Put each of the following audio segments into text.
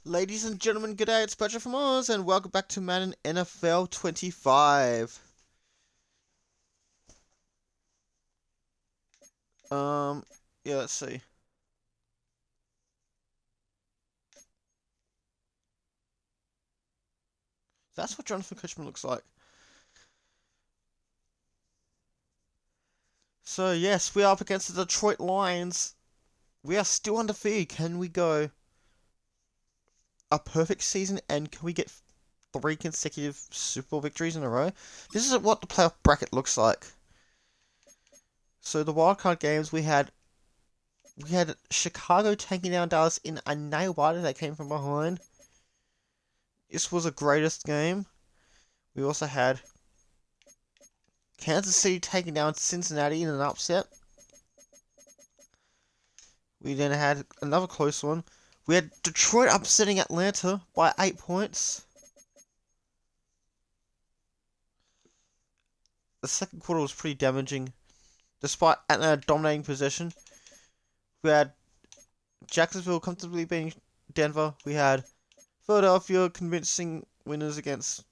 Ladies and gentlemen, good day, it's Patrick from Oz, and welcome back to Madden NFL 25. Yeah, let's see. That's what Jonathan Cushman looks like. So, yes, we are up against the Detroit Lions. We are still undefeated. Can we go a perfect season, and can we get 3 consecutive Super Bowl victories in a row? This is what the playoff bracket looks like. So, the wildcard games, we had Chicago taking down Dallas in a nail-biter that came from behind. This was a greatest game. We also had Kansas City taking down Cincinnati in an upset. We then had another close one. We had Detroit upsetting Atlanta by 8 points. The second quarter was pretty damaging. Despite Atlanta dominating possession, we had Jacksonville comfortably beating Denver. We had Philadelphia convincing winners against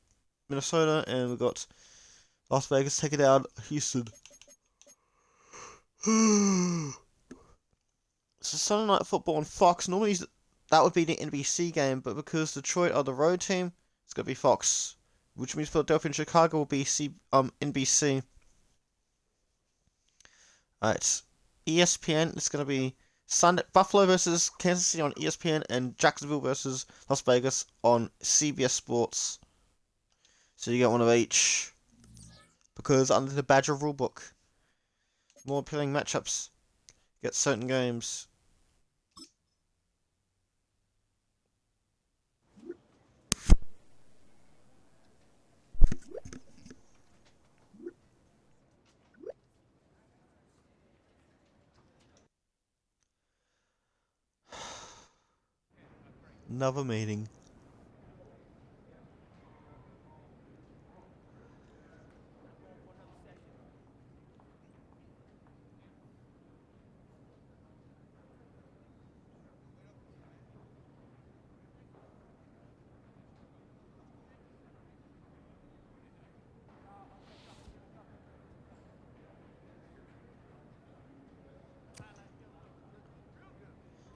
Minnesota, and we got Las Vegas taking down Houston. So Sunday Night Football on Fox. Normally that would be the NBC game, but because Detroit are the road team, it's gonna be Fox, which means Philadelphia and Chicago will be NBC. Alright, ESPN. It's gonna be Sunday Buffalo versus Kansas City on ESPN, and Jacksonville versus Las Vegas on CBS Sports. So you get one of each, because under the Badger rulebook, more appealing matchups get certain games. Another meeting.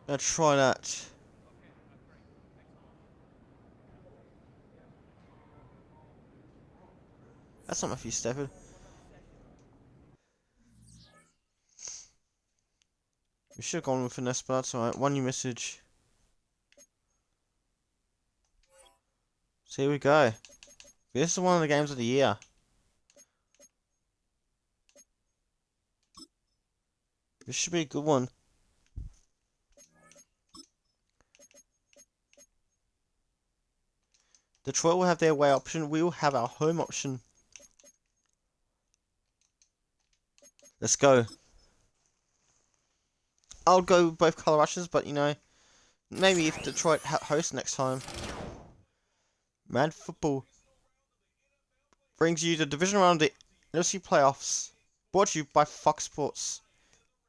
Gonna try that. That's not Matthew Stafford. We should have gone with finesse, but that's alright. One new message. So here we go. This is one of the games of the year. This should be a good one. Detroit will have their away option. We will have our home option. Let's go. I'll go with both color rushes, but you know, maybe if Detroit hosts next time. Mad Football brings you the division round of the NFC playoffs. Brought to you by Fox Sports.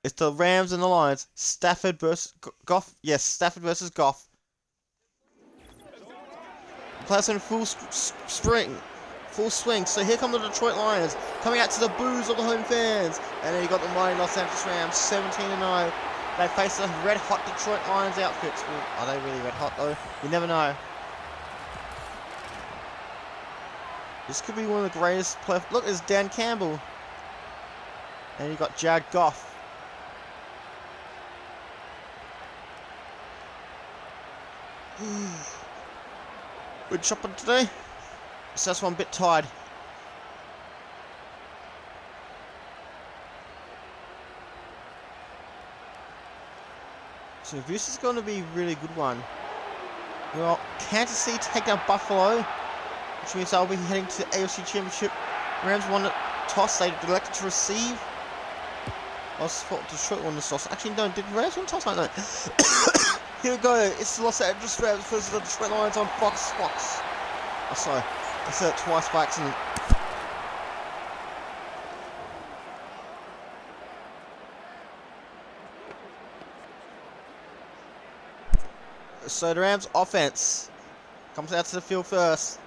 It's the Rams and the Lions. Stafford versus Goff. Yes, Stafford versus Goff. Players in full swing. So here come the Detroit Lions, coming out to the boos of the home fans. And then you got the mighty Los Angeles Rams, 17-0. They face the red-hot Detroit Lions outfits. Well, are they really red-hot, though? You never know. This could be one of the greatest players. Look, there's Dan Campbell. And you got Jared Goff. We're chopping today. So that's one bit tired. So this is going to be a really good one. Well, Kansas City taking out Buffalo, which means they'll be heading to the AFC Championship. Rams won the toss. They elected to receive. I thought Detroit won the toss. Actually, no, did Rams win the toss? I don't know. Here we go. It's the Los Angeles Rams versus the Detroit Lions on Fox. Oh, sorry. I said it twice by accident. So the Rams offense comes out to the field first.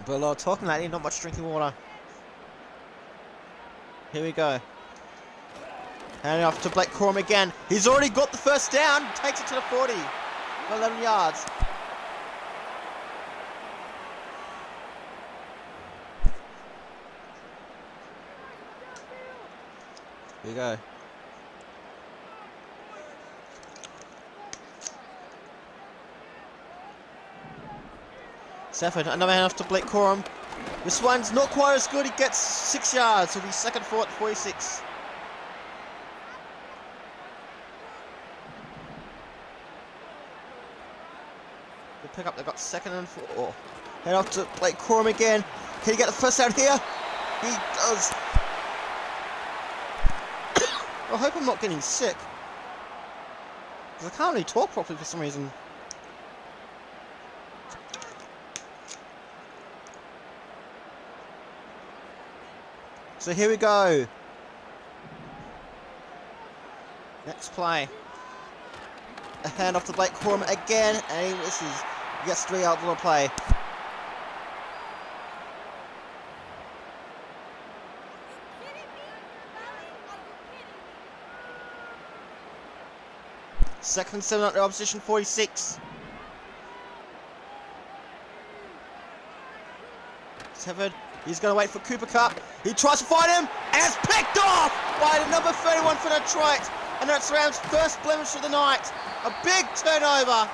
But a lot of talking lately, not much drinking water. Here we go. Handing off to Blake Corum again. He's already got the first down. Takes it to the 40. 11 yards. Here we go. Stafford, another handoff to Blake Corum. This one's not quite as good. He gets 6 yards. He'll be second for at 46. Good pick up. They've got second and 4. Hand off to Blake Corum again. Can he get the first down here? He does. I hope I'm not getting sick, because I can't really talk properly for some reason. So here we go. Next play. A hand off to Blake Corum again, and he misses. He gets 3 yards on the play. Second and 7 at the opposition 46. Stafford, he's going to wait for Cooper Kupp. He tries to find him, and it's picked off by the number 31 for Detroit. And that's Rams' first blemish of the night. A big turnover.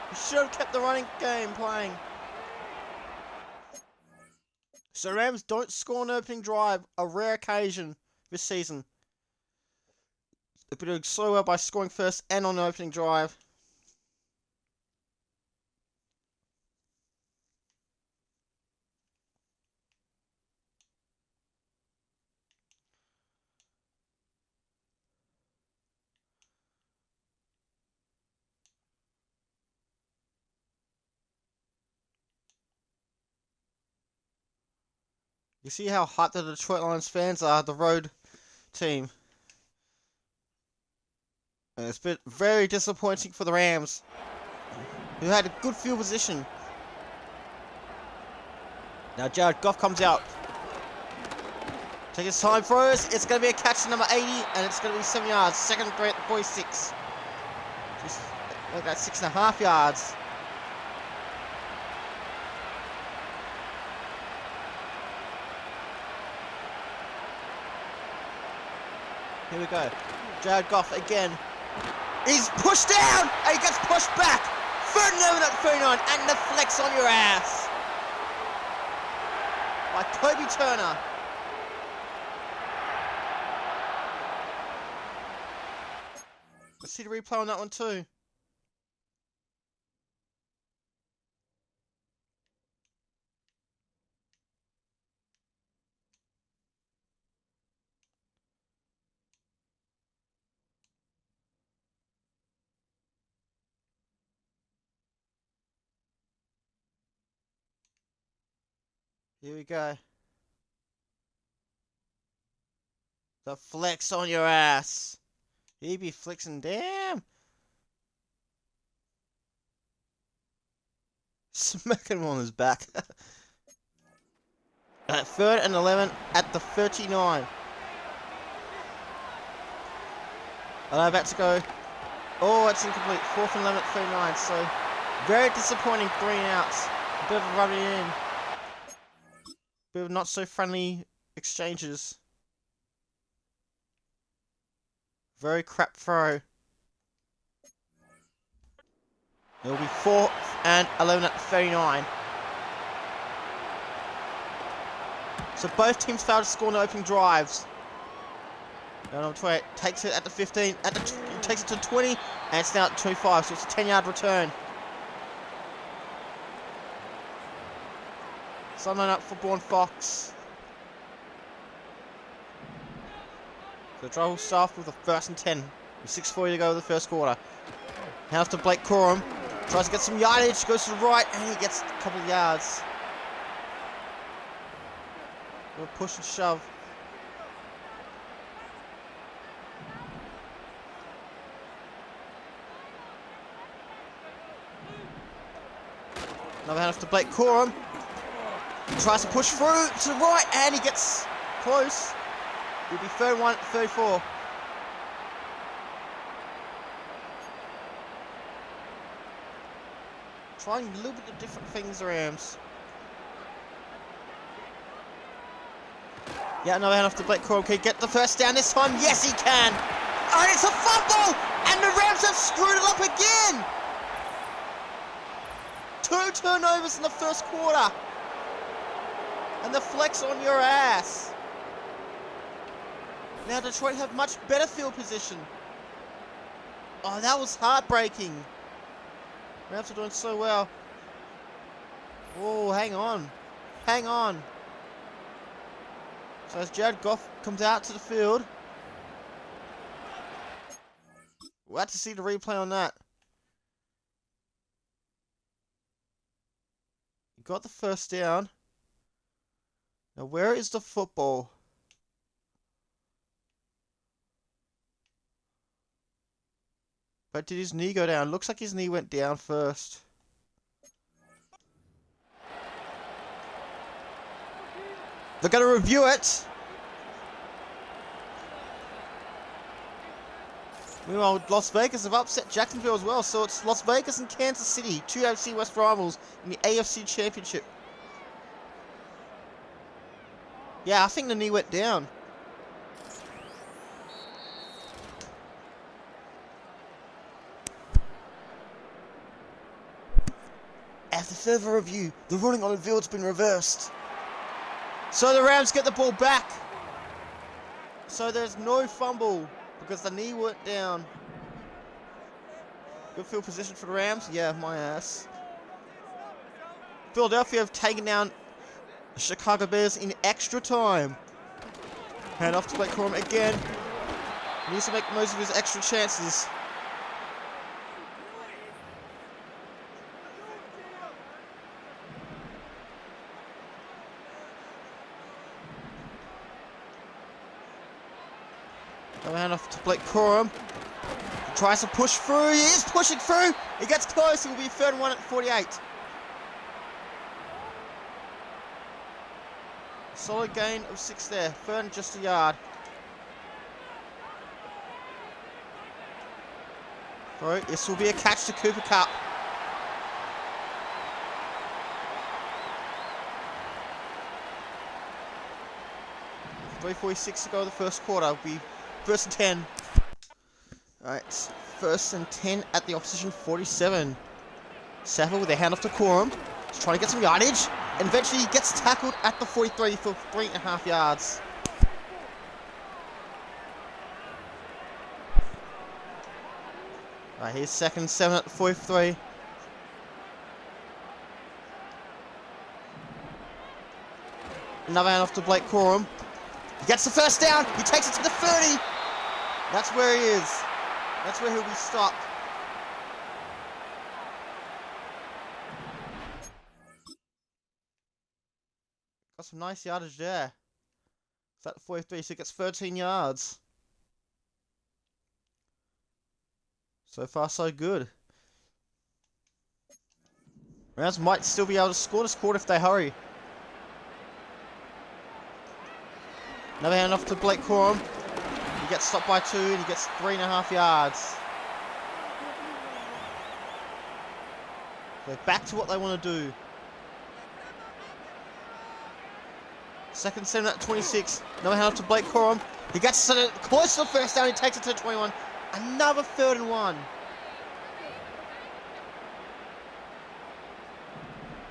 He should have kept the running game playing. So Rams don't score an opening drive, a rare occasion this season. They've been doing so well by scoring first and on the opening drive. You see how hyped the Detroit Lions fans are, the road team. And it's been very disappointing for the Rams, who had a good field position. Now Jared Goff comes out. Take his time, throws. It's going to be a catch to number 80, and it's going to be 7 yards. Second and 3 at the 46. Just like that, 6.5 yards. Here we go. Jared Goff again. He's pushed down, and he gets pushed back. Third and 11 at 39, and the flex on your ass by Kobe Turner. Let's see the replay on that one too. Here we go. The flex on your ass. He be flexing, damn. Smacking him on his back. At 3rd and 11 at the 39. And I'm about to go. Oh, it's incomplete. 4th and 11 at 39. So, very disappointing 3 outs. A bit of a rubbing in. Bit of not so friendly exchanges. Very crap throw. It'll be 4th and 11 at 39. So both teams failed to score in the opening drives. And number 28 takes it at the 15, takes it to 20, and it's now at 25, so it's a 10-yard return. Sideline up for Bourne Fox. So the drive will start with a 1st and 10. With 6:40 to go in the first quarter. Now to Blake Corum. Tries to get some yardage, goes to the right, and he gets a couple of yards. A little push and shove. Another handoff to Blake Corum. Tries to push through to the right, and he gets close. It'll be 31, 34. Trying a little bit of different things, the Rams. Yeah, another handoff to Blake Corum. Can he get the first down this time? Yes, he can. And it's a fumble, and the Rams have screwed it up again. 2 turnovers in the first quarter. And the flex on your ass. Now Detroit have much better field position. Oh, that was heartbreaking. Rams are doing so well. Oh, hang on. Hang on. So as Jared Goff comes out to the field. We'll have to see the replay on that. He got the first down. Now, where is the football? But did his knee go down? Looks like his knee went down first. They're going to review it. Meanwhile, Las Vegas have upset Jacksonville as well. So it's Las Vegas and Kansas City, 2 AFC West rivals in the AFC Championship. Yeah, I think the knee went down. After further review, the ruling on the field's been reversed. So the Rams get the ball back. So there's no fumble because the knee went down. Good field position for the Rams. Yeah, my ass. Philadelphia have taken down the Chicago Bears in extra time. Hand off to Blake Corum again. He needs to make the most of his extra chances. Hand off to Blake Corum. He tries to push through. He is pushing through. He gets close. It will be 3rd and 1 at 48. Solid gain of 6 there. 3rd and just a yard. Throw. This will be a catch to Cooper Kupp. .346 to go in the first quarter. Will be 1st and 10. Alright, 1st and 10 at the opposition 47. Saville with a handoff to Corum. He's trying to get some yardage. And eventually he gets tackled at the 43 for 3.5 yards. Alright, here's 2nd and 7 at the 43. Another handoff to Blake Corum. He gets the first down. He takes it to the 30. That's where he is. That's where he'll be stopped. Got some nice yardage there. It's at 43, so he gets 13 yards. So far, so good. Rams might still be able to score this quarter if they hurry. Another handoff to Blake Corum. He gets stopped by 2 and he gets 3.5 yards. They're back to what they want to do. 2nd and 7 at 26. Another handoff to Blake Corum. He gets close to the first down. He takes it to the 21. Another 3rd and 1.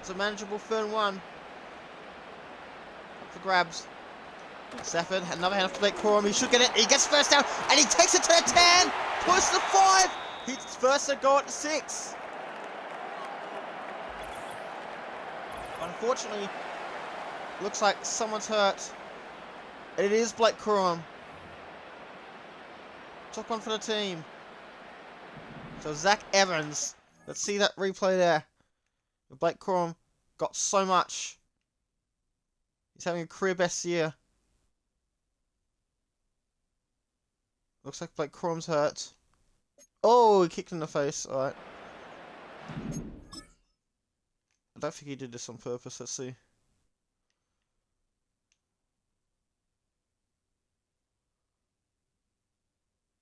It's a manageable 3rd and 1. Up for grabs. Stafford, another handoff to Blake Corum. He should get it. He gets first down, and he takes it to the 10. Push the 5. He's first to go at the 6. Unfortunately, looks like someone's hurt. It is Blake Corum. Took one for the team. So Zach Evans. Let's see that replay there. Blake Corum got so much. He's having a career best year. Looks like Blake Corum's hurt. Oh, he kicked in the face. Alright. don't think he did this on purpose. Let's see.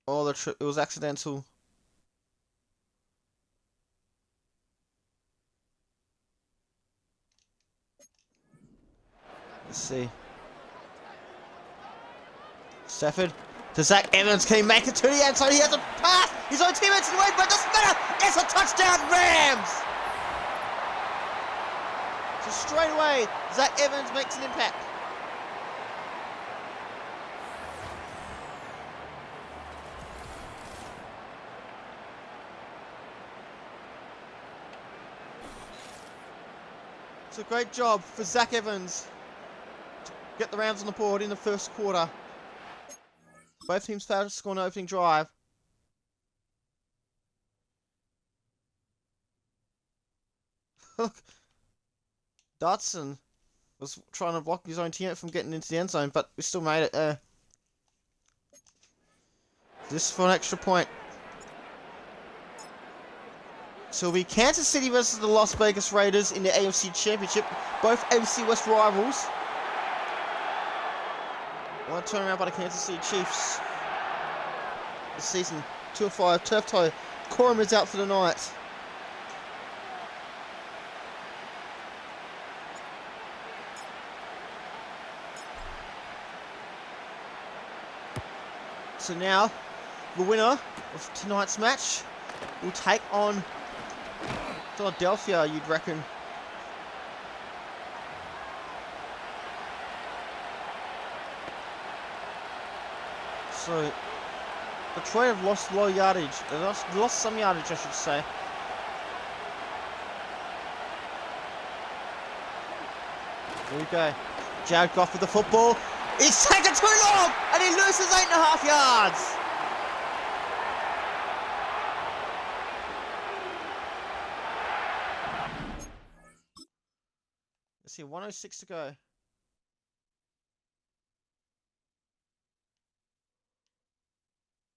Oh, it was accidental. Let's see. Stafford to Zach Evans. Can he make it to the end zone? He has a pass. His own teammates in the way, but it doesn't matter. It's a touchdown, Rams. So straight away, Zach Evans makes an impact. It's a great job for Zach Evans to get the Rams on the board in the first quarter. Both teams failed to score an opening drive. Look, Dotson was trying to block his own teammate from getting into the end zone, but we still made it there. This for an extra point. So it'll be Kansas City versus the Las Vegas Raiders in the AFC Championship. Both AFC West rivals. One turnaround by the Kansas City Chiefs. This season, 2-5, turf toe. Corum is out for the night. So now, the winner of tonight's match will take on Philadelphia, you'd reckon. So, Detroit have lost low yardage. They lost some yardage, I should say. Here we go. Jared Goff with the football. He's taken too long, and he loses 8.5 yards. Let's see, 1:06 to go.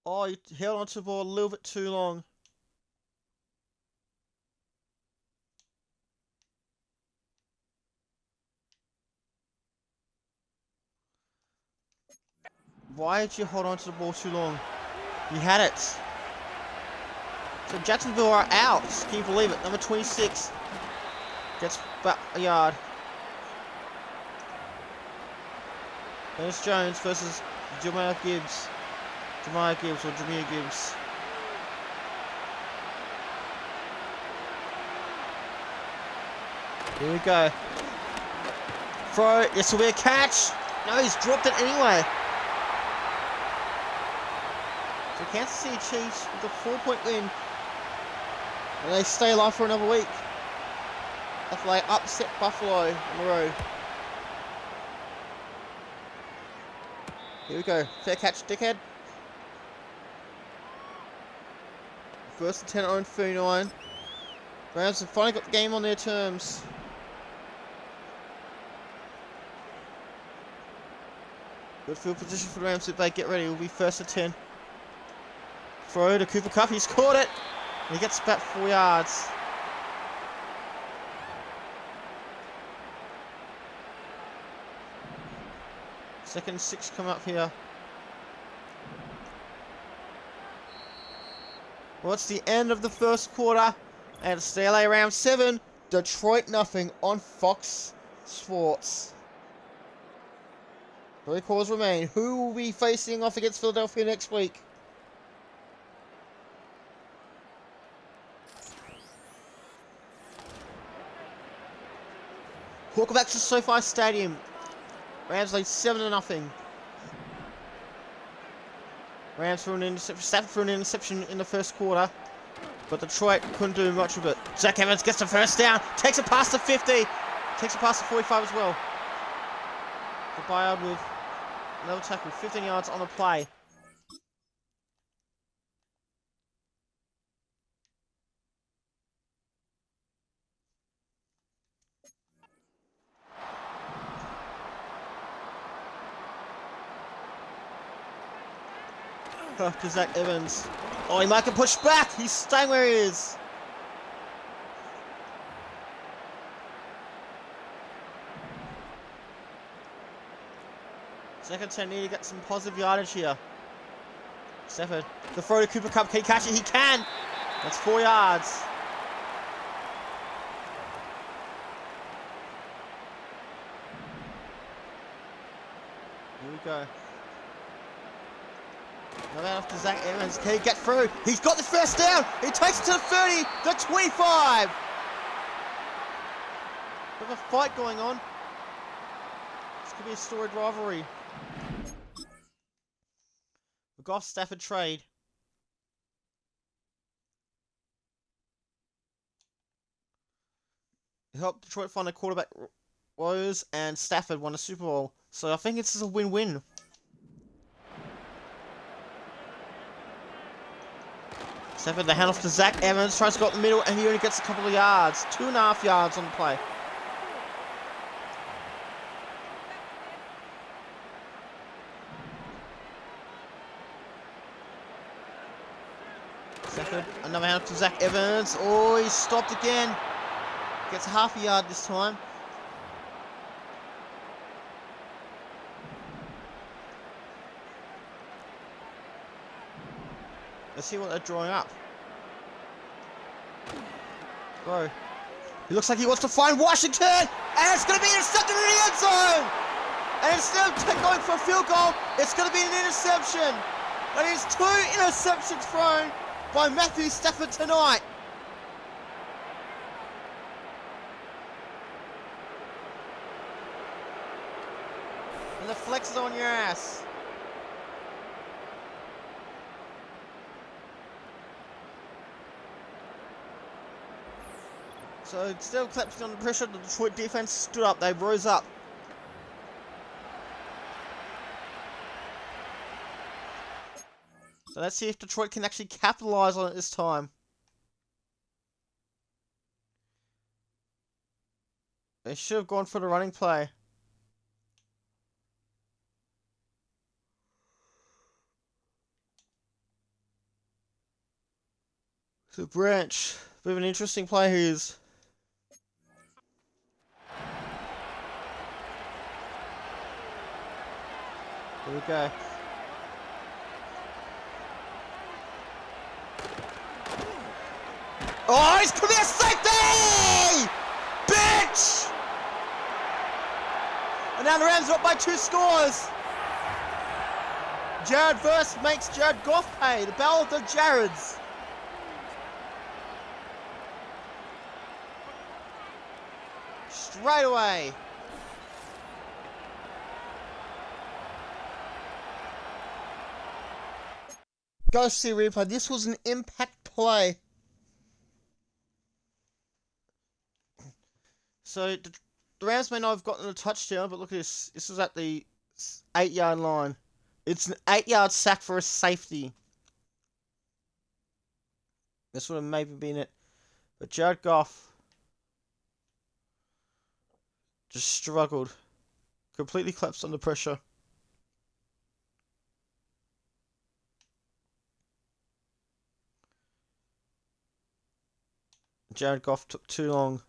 Oh, he held onto the ball a little bit too long. Why did you hold onto the ball too long? You had it. So Jacksonville are out. Can you believe it? Number 26 gets back a yard. Dennis Jones versus Jameer Gibbs. Jameer Gibbs. Here we go. Throw. This will be a catch. No, he's dropped it anyway. So Kansas City Chiefs with a 4-point win. And they stay alive for another week. After they upset Buffalo on the road. Here we go. Fair catch, dickhead. First and 10 on 39. Rams have finally got the game on their terms. Good field position for the Rams if they get ready. It will be first and 10. Throw to Cooper Kupp. He's caught it. And he gets about 4 yards. Second and 6 come up here. Well, it's the end of the first quarter. And it's the LA Rams 7, Detroit nothing on Fox Sports. Three calls remain. Who will be facing off against Philadelphia next week? Welcome back to SoFi Stadium. Rams lead 7-0. Rams for an interception. Stafford for an interception in the first quarter. But Detroit couldn't do much with it. Zach Evans gets the first down. Takes it past the 50. Takes it past the 45 as well. The buyout with another tackle. 15 yards on the play. To Zach Evans. Oh, he might get pushed back. He's staying where he is. Second 10 need to get some positive yardage here. Stafford, the throw to Cooper Kupp. Can he catch it? He can! That's 4 yards. Here we go. Now that off to Zach Evans. Can he get through? He's got the first down. He takes it to the 30, the 25. Bit of a fight going on. This could be a storied rivalry. The Goff Stafford trade. It helped Detroit find a quarterback woes, and Stafford won a Super Bowl. So I think this is a win-win. Stafford, the handoff to Zach Evans, tries to go up the middle, and he only gets a couple of yards. 2.5 yards on the play. Stafford, another handoff to Zach Evans. Oh, he's stopped again. Gets half a yard this time. Let's see what they're drawing up. Bro. He looks like he wants to find Washington! And it's going to be intercepted in the end zone! And instead of going for a field goal, it's going to be an interception! That is 2 interceptions thrown by Matthew Stafford tonight! And the flex is on your ass. So still collapsing under pressure, the Detroit defense stood up, they rose up. So let's see if Detroit can actually capitalize on it this time. They should have gone for the running play. So Branch, bit of an interesting play here is. Here we go. Oh, he's coming a safety! Bitch! And now the Rams are up by 2 scores. Jared Verse makes Jared Goff pay. The battle of the Jareds. Straight away. Go see replay. This was an impact play. So the Rams may not have gotten a touchdown, but look at this. This was at the 8-yard line. It's an 8-yard sack for a safety. This would have maybe been it. But Jared Goff just struggled. Completely collapsed under pressure. Jared Goff took too long.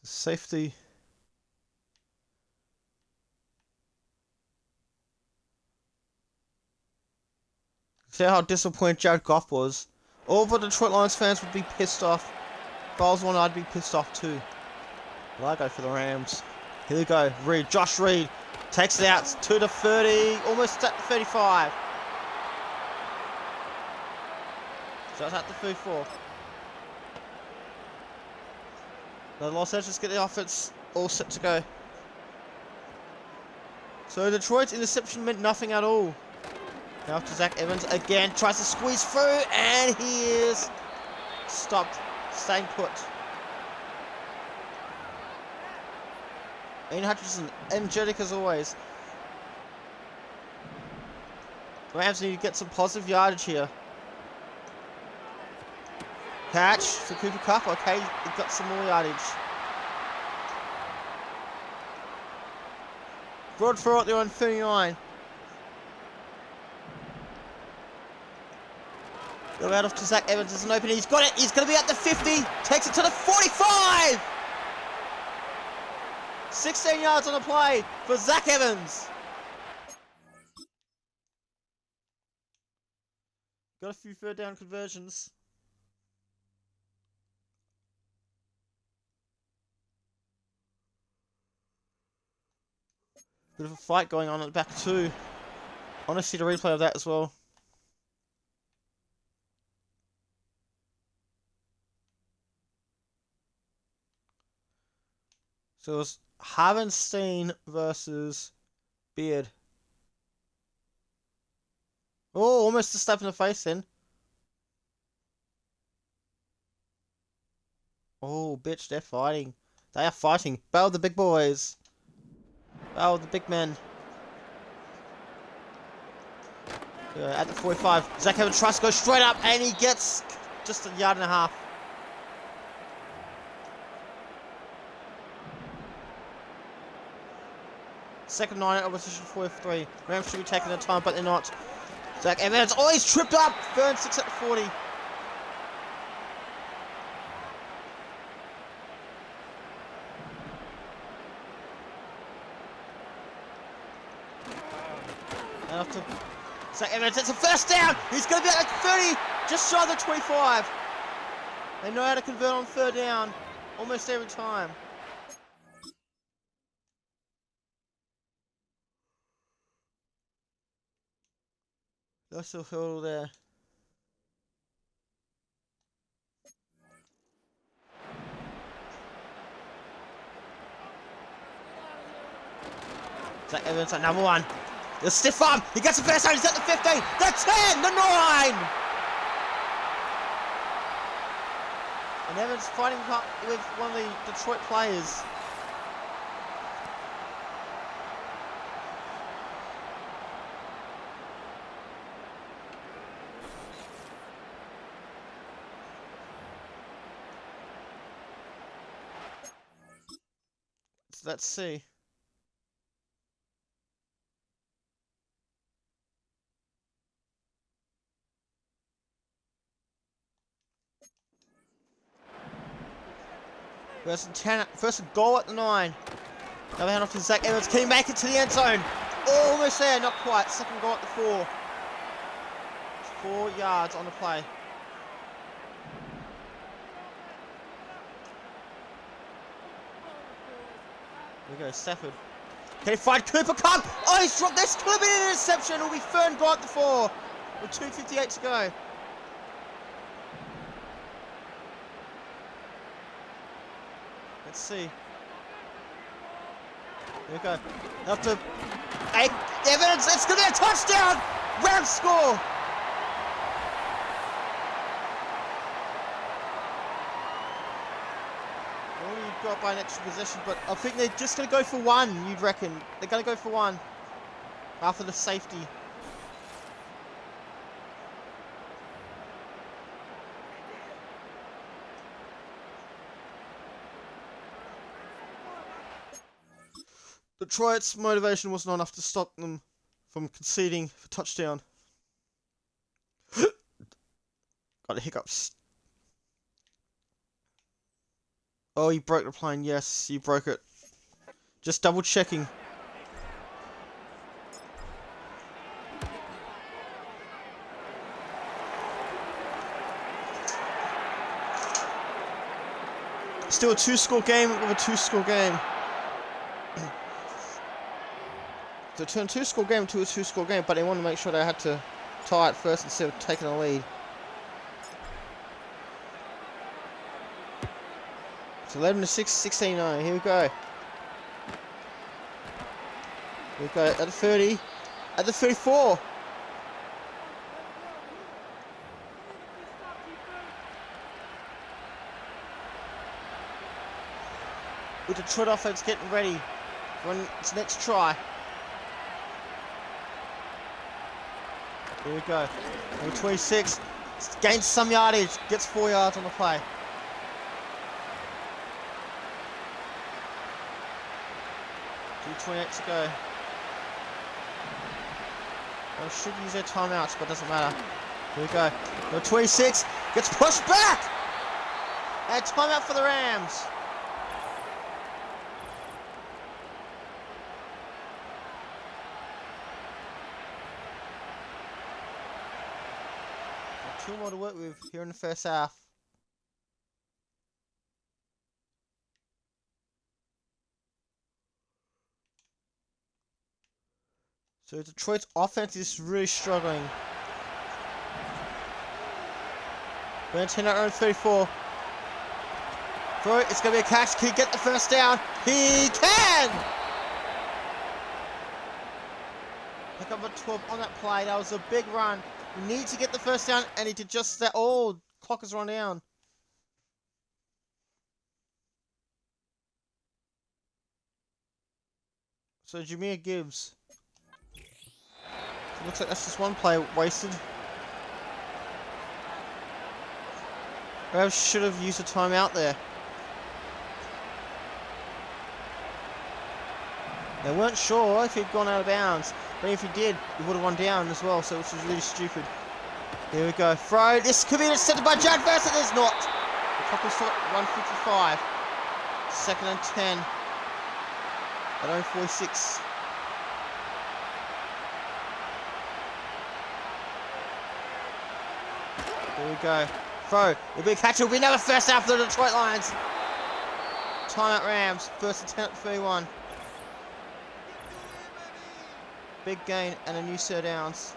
Safety. See how disappointed Jared Goff was. All the Detroit Lions fans would be pissed off. If I was one, I'd be pissed off too. Well, I go for the Rams. Here we go. Reed, Josh Reed takes it out to the 30, almost at the 35. So it's at the 34. The Los Angeles get the offense all set to go. So Detroit's interception meant nothing at all. Now to Zach Evans again, tries to squeeze through, and he is stopped, staying put. Ian Hutchinson, energetic as always. The Rams need to get some positive yardage here. Catch for Cooper Kupp. Okay, he got some more yardage. Broad throw out there on 39. Go out off to Zach Evans. There's an opening. He's got it. He's going to be at the 50. Takes it to the 45. 16 yards on the play for Zach Evans. Got a few third down conversions. Bit of a fight going on at the back too. I want to see the replay of that as well. So it was Havenstein versus Beard. Oh, almost a slap in the face then. Oh, bitch, they're fighting. They are fighting. Battle of the big boys. Battle of the big men. At the 45, Zach Evans tries to go straight up, and he gets just a yard and a half. Second 9, opposition 4-3. Rams should be taking their time, but they're not. Zach Evans, oh, he's tripped up! Third and 6 at the 40. And after Zach Evans, it's a first down! He's going to be at like 30, just shy of the 25. They know how to convert on third down, almost every time. That's a hurdle there. Zach Evans at number 1. The stiff arm. He gets the first down. He's at the 15, the 10, the 9. And Evans fighting with one of the Detroit players. So let's see. First and goal at the 9. Now hand off to Zach Evans. Can he make it to the end zone? Oh, almost there, not quite. Second goal at the 4. 4 yards on the play. There we go, Stafford. Can he find Cooper Cup? Oh, he's dropped this. Could have been an interception. It'll be third and goal at the 4. With 2:58 to go. Let's see. Here we go. Up to Evans. It's going to be a touchdown. Rams score. Only got by an extra possession, but I think they're just going to go for one. You'd reckon they're going to go for one after the safety. Detroit's motivation wasn't enough to stop them from conceding for touchdown. Got the hiccups. Oh, he broke the plane. Yes, he broke it. Just double checking. Still a 2-score game with a 2-score game. To turn 2-score game to a 2-score game, but they wanted to make sure they had to tie it first instead of taking a lead. It's 11-6, 16-9. Here we go. Here we go at the 30, at the 34. With the Detroit offense getting ready for its next try. Here we go. Number 26 gains some yardage, gets 4 yards on the play. .28 to go. They should use their timeouts, but it doesn't matter. Here we go. Number 26 gets pushed back! And timeout for the Rams. Two more to work with here in the first half. So Detroit's offense is really struggling. Valentino at 34. Throw it, it's going to be a catch. Can he get the first down? He can! Pick up a 12 on that play. That was a big run. He needs to get the first down, and he did just that. Oh, clock has run down. So Jameer Gibbs. So looks like that's just one play wasted. Rams should have used a timeout there. They weren't sure if he'd gone out of bounds, but if he did, he would have gone down as well, so which was really stupid. Here we go. Throw. This could be intercepted by Jared Versa. There's not. The clock is at 1:55. Second and 10. At 0:46. Here we go. Throw. The big catch will be another first down for the Detroit Lions. Timeout Rams. First and 10 at 31. Big gain and a new set of downs.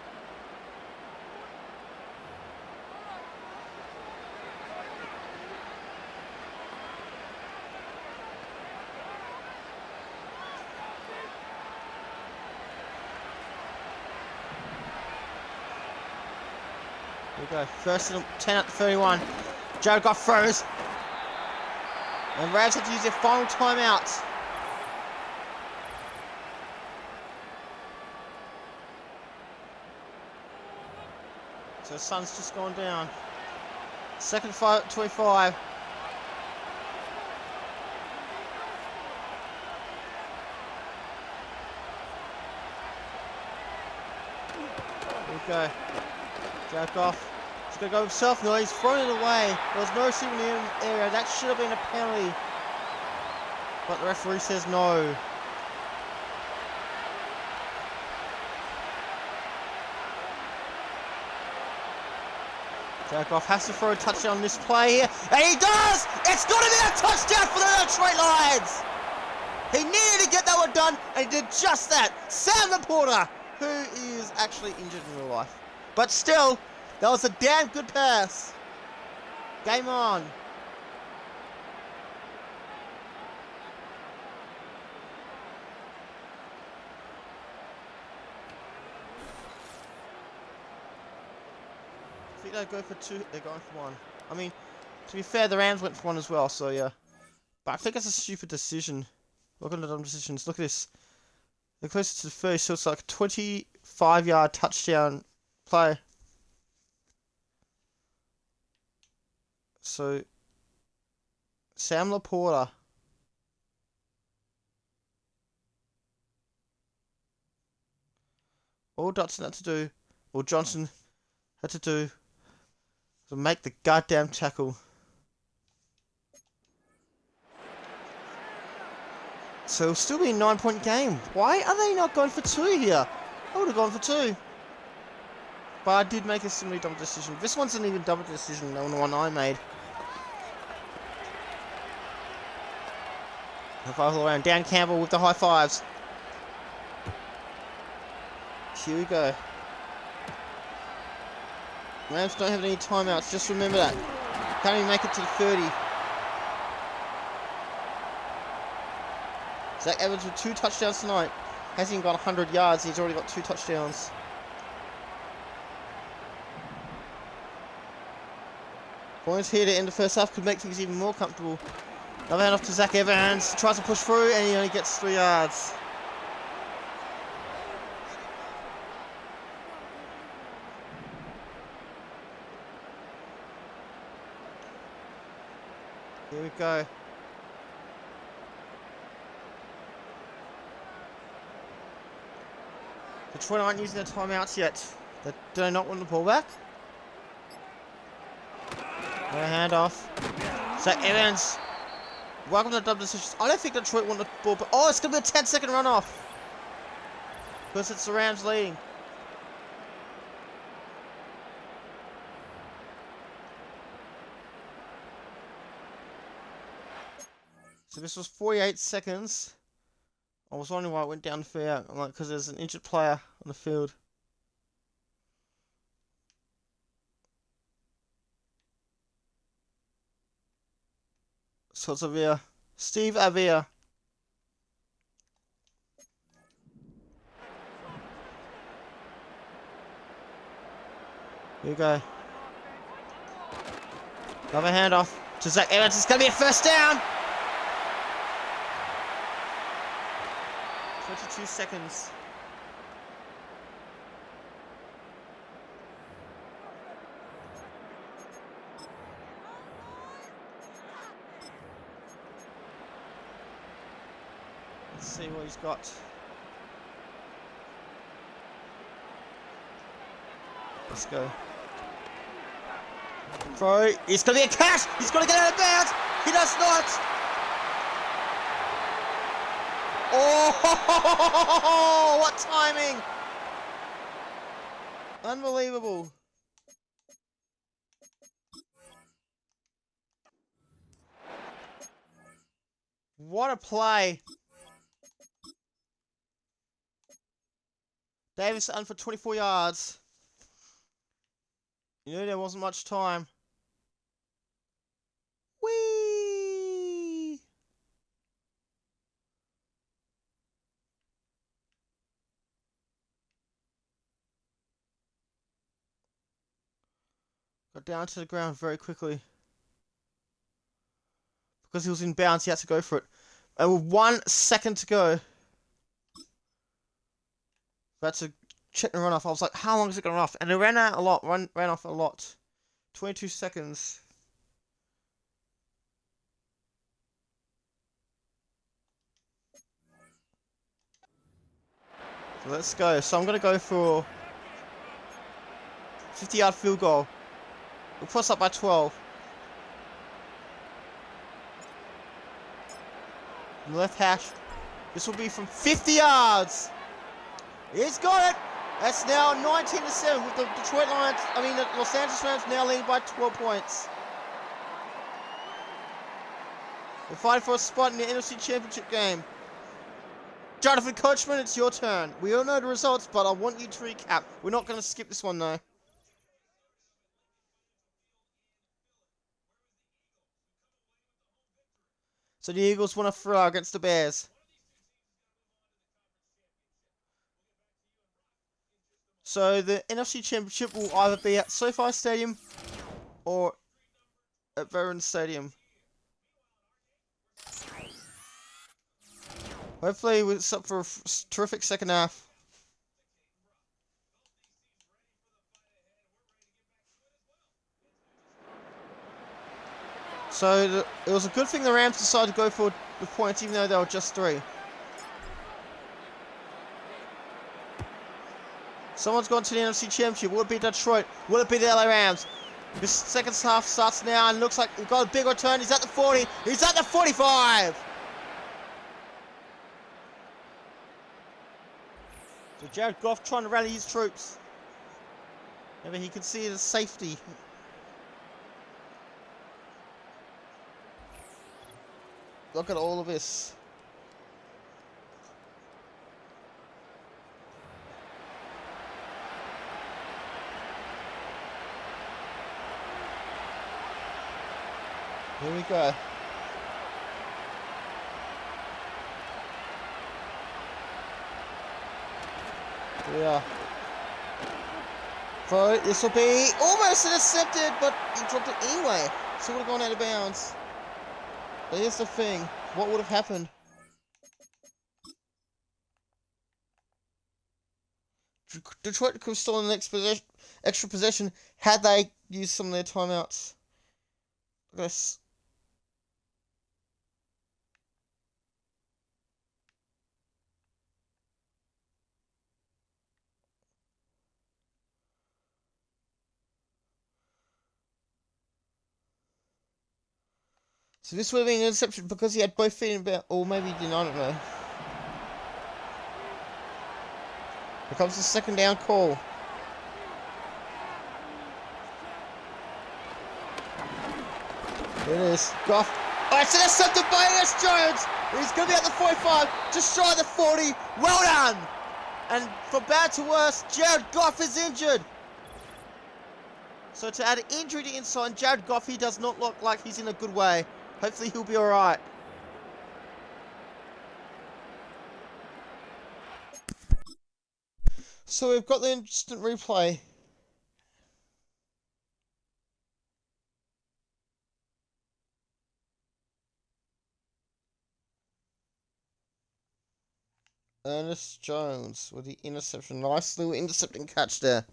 Here we go. First and 10 at 31. Jared Goff throws. And Rams have to use their final timeout. So the sun's just gone down. Second 25. Here we go. Jared Goff. He's going to go himself. No, he's thrown it away. There was no receiver in the area. That should have been a penalty. But the referee says no. Jared Goff has to throw a touchdown on this play here. And he does! It's going to be a touchdown for the Detroit Lions! He needed to get that one done, and he did just that. Sam Laporta, who is actually injured in real life. But still, that was a damn good pass. Game on. I think they go for two. They're going for one. I mean, to be fair, the Rams went for one as well, so yeah. But I think it's a stupid decision. Look at the dumb decisions. Look at this. They're closer to the first, so it's like a 25-yard touchdown play. So, Sam Laporta. All Dotson had to do, or Johnson had to do, to make the goddamn tackle. So it'll still be a 9-point game. Why are they not going for two here? I would have gone for two. But I did make a similarly dumb decision. This one's an even dumber decision than the one I made. High five all around. Dan Campbell with the high fives. Here we go. Rams don't have any timeouts. Just remember that. Can't even make it to the 30. Zach Evans with 2 touchdowns tonight. Hasn't even got 100 yards. He's already got 2 touchdowns. Points here to end the first half could make things even more comfortable. Another hand off to Zach Evans. Tries to push through and he only gets 3 yards. Here we go. Detroit aren't using their timeouts yet. Do they not want the ball back? No handoff. Zach Evans. Welcome to the double decisions. I don't think Detroit won the ball, but oh, it's going to be a 10-second runoff. Because it's the Rams leading. So this was 48 seconds. I was wondering why it went down fair. I'm like, because there's an injured player on the field. So it's Avia. Steve Avia. Here we go. Another handoff to Zach Evans. It's going to be a first down. 22 seconds. Let's see what he's got. Let's go. Throw. It's going to be a catch. He's got to get out of bounds. He does not. Oh, what timing. Unbelievable. What a play. Davis on for 24 yards. You know there wasn't much time. Whee! Got down to the ground very quickly. Because he was in bounds, he had to go for it. And with 1 second to go. That's a check the run off. I was like, how long is it going to run off? And it ran out a lot. Ran off a lot. 22 seconds. So let's go. So I'm going to go for 50-yard field goal. We'll put us up by 12. On the left hash. This will be from 50 yards. He's got it. That's now 19-7 with the Detroit Lions. I mean, the Los Angeles Rams now leading by 12 points. We're fighting for a spot in the NFC Championship game. Jonathan Coachman, it's your turn. We all know the results, but I want you to recap. We're not going to skip this one, though. So the Eagles won a thriller against the Bears. So the NFC Championship will either be at SoFi Stadium or at Veterans Stadium. Hopefully it's up for a terrific second half. So it was a good thing the Rams decided to go for the points even though they were just 3. Someone's gone to the NFC Championship. Will it be Detroit? Will it be the LA Rams? This second half starts now and looks like we've got a big return. He's at the 40. He's at the 45. So Jared Goff trying to rally his troops. Maybe he can see the safety. Look at all of this. Here we go. Here we are. Throw. This will be almost intercepted, but he dropped it anyway. So it would have gone out of bounds. But here's the thing. What would have happened? Detroit could have stolen the next extra possession had they used some of their timeouts. Look at this. So this would have been an interception because he had both feet in about, or maybe he didn't, I don't know. Here comes the second down call. Here it is. Goff. Oh, it's intercepted by S. Jones. He's going to be at the 45, just shy of the 40. Well done. And from bad to worse, Jared Goff is injured. So to add injury to inside, Jared Goff, he does not look like he's in a good way. Hopefully he'll be alright. So we've got the instant replay. Ernest Jones with the interception. Nice little intercepting catch there.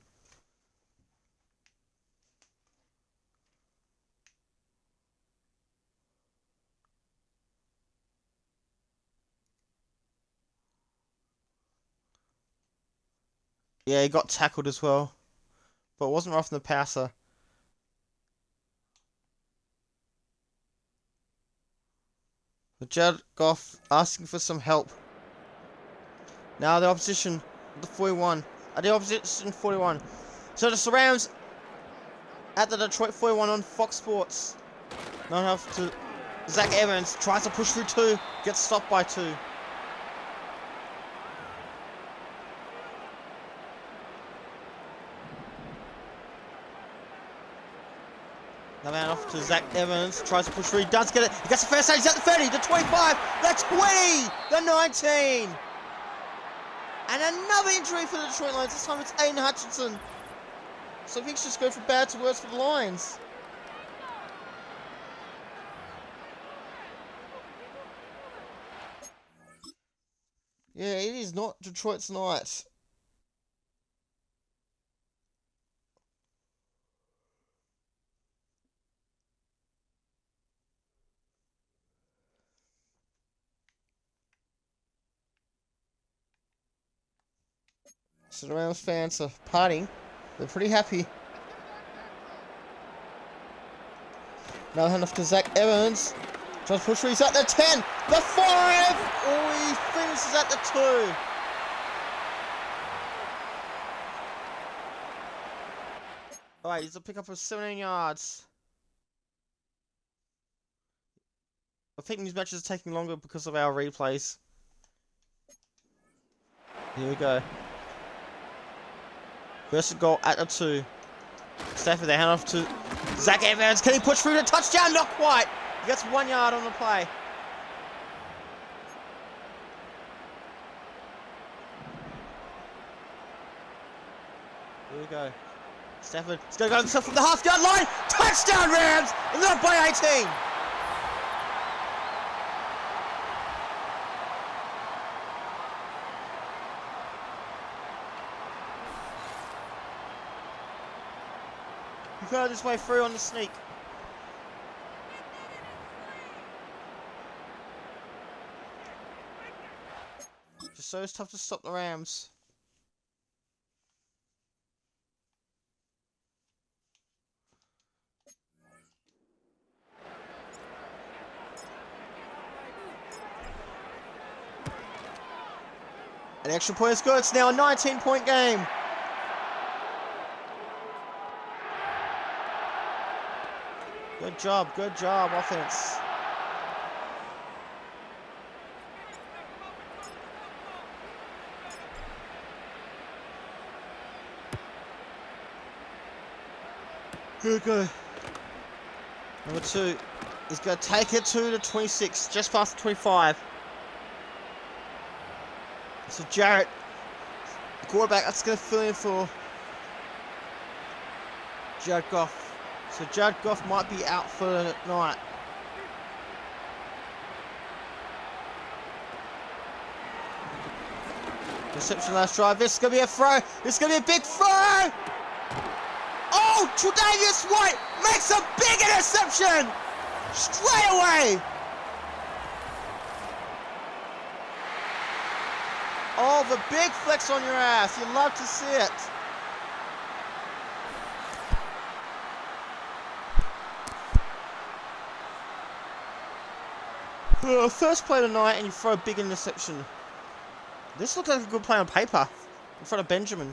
Yeah, he got tackled as well. But it wasn't roughing the passer. But Jared Goff asking for some help. Now the opposition, the 41. The opposition 41. So the Rams at the Detroit 41 on Fox Sports. Not enough to Zach Evans. Tries to push through 2. Gets stopped by 2. Now man off to Zach Evans. Tries to push through. He does get it. He gets the first stage. He's at the 30, the 25, the 20, the 19. And another injury for the Detroit Lions. This time it's Aiden Hutchinson. So things just go from bad to worse for the Lions. Yeah, it is not Detroit's night. So the Rams fans are partying. They're pretty happy. Now hand off to Zach Evans. Tries to push through. He's at the 10. The 5. Oh, he finishes at the 2. Alright, he's a pickup of 17 yards. I think these matches are taking longer because of our replays. Here we go. First goal at the 2. Stafford, they hand off to Zach Evans. Can he push through the touchdown? Not quite. He gets 1 yard on the play. Here we go. Stafford is going to go himself from the half-yard line. Touchdown, Rams! And they're up by 18. He found his way through on the sneak. Just so it's tough to stop the Rams. An extra point is good. It's now a 19-point game. Good job, offense. Here we go. Number 2. He's going to take it to the 26, just past the 25. So Jarrett, the quarterback, that's going to fill in for Jared Goff. So Jared Goff might be out for the night. Reception last drive. This is going to be a throw. This is going to be a big throw. Oh, Tre'Davious White makes a big interception straight away. Oh, the big flex on your ass. You love to see it. First play tonight, and you throw a big interception. This looks like a good play on paper in front of Benjamin.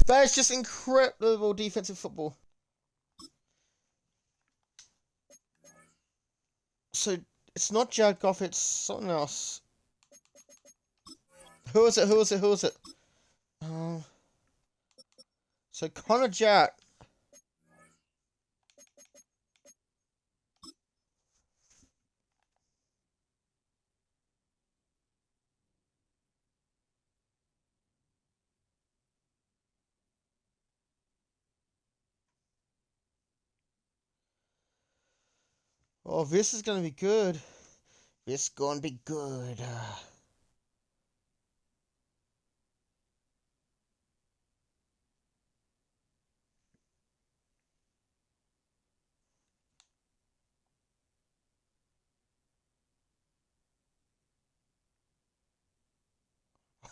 That is just incredible defensive football. So, it's not Jared Goff, it's someone else. Who is it? So, Connor Jarrett. Oh, this is gonna be good. This gonna be good.